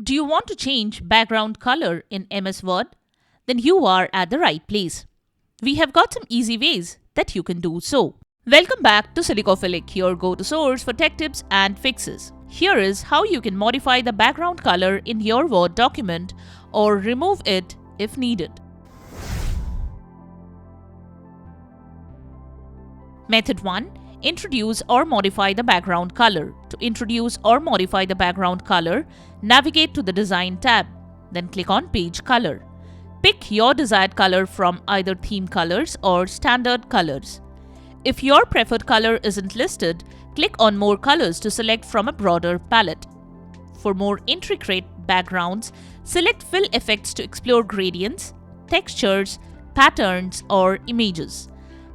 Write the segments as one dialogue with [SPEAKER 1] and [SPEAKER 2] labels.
[SPEAKER 1] Do you want to change background color in MS Word? Then you are at the right place. We have got some easy ways that you can do so. Welcome back to Silicophilic, your go-to source for tech tips and fixes. Here is how you can modify the background color in your Word document or remove it if needed. Method 1. Introduce or modify the background color. To introduce or modify the background color, navigate to the Design tab. Then click on Page Color. Pick your desired color from either theme colors or standard colors. If your preferred color isn't listed, click on More Colors to select from a broader palette. For more intricate backgrounds, select Fill Effects to explore gradients, textures, patterns, or images.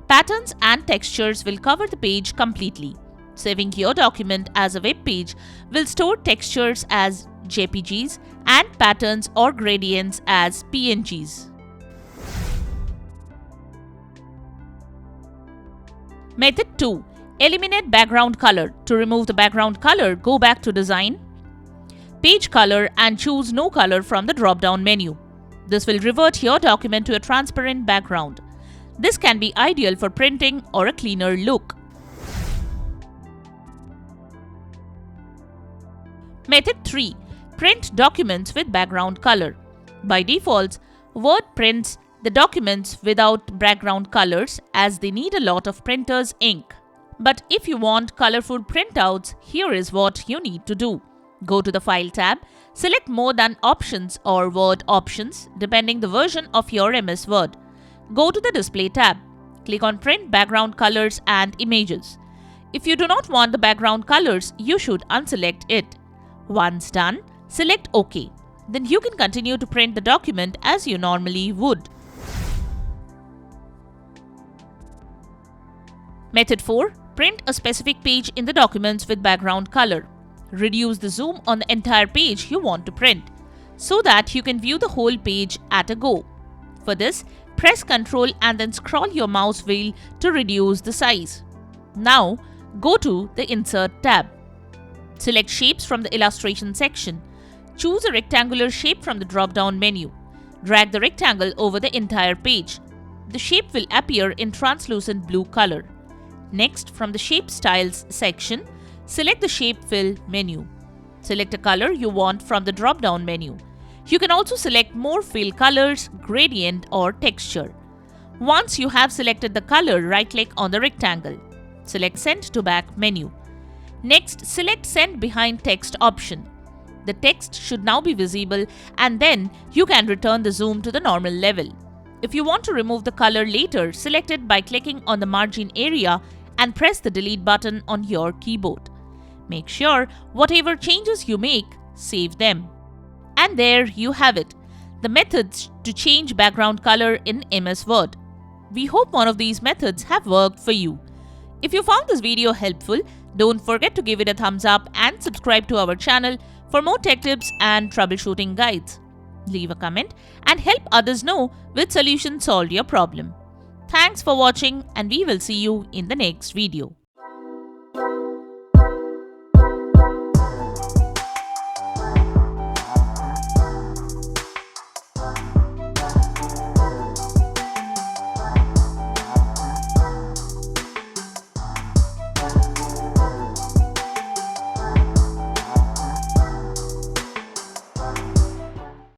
[SPEAKER 1] Patterns and textures will cover the page completely. Saving your document as a web page will store textures as JPGs and patterns or gradients as PNGs. Method 2. Eliminate background color. To remove the background color, go back to Design, Page Color and choose No Color from the drop-down menu. This will revert your document to a transparent background. This can be ideal for printing or a cleaner look. Method 3. Print documents with background color. By default, Word prints the documents without background colors as they need a lot of printer's ink. But if you want colorful printouts, here is what you need to do. Go to the File tab, select More Than Options or Word Options depending the version of your MS Word. Go to the Display tab. Click on Print Background Colors and Images. If you do not want the background colors, you should unselect it. Once done, select OK. Then you can continue to print the document as you normally would. Method 4. Print a specific page in the documents with background color. Reduce the zoom on the entire page you want to print so that you can view the whole page at a go. For this, press Ctrl and then scroll your mouse wheel to reduce the size. Now, go to the Insert tab. Select Shapes from the Illustration section. Choose a rectangular shape from the drop-down menu. Drag the rectangle over the entire page. The shape will appear in translucent blue color. Next, from the Shape Styles section, select the Shape Fill menu. Select a color you want from the drop-down menu. You can also select more fill colors, gradient, or texture. Once you have selected the color, right-click on the rectangle. Select Send to Back menu. Next, select Send Behind Text option. The text should now be visible and then you can return the zoom to the normal level. If you want to remove the color later, select it by clicking on the margin area and press the Delete button on your keyboard. Make sure whatever changes you make, save them. And there you have it, the methods to change background color in MS Word. We hope one of these methods have worked for you. If you found this video helpful, don't forget to give it a thumbs up and subscribe to our channel for more tech tips and troubleshooting guides. Leave a comment and help others know which solution solved your problem. Thanks for watching and we will see you in the next video.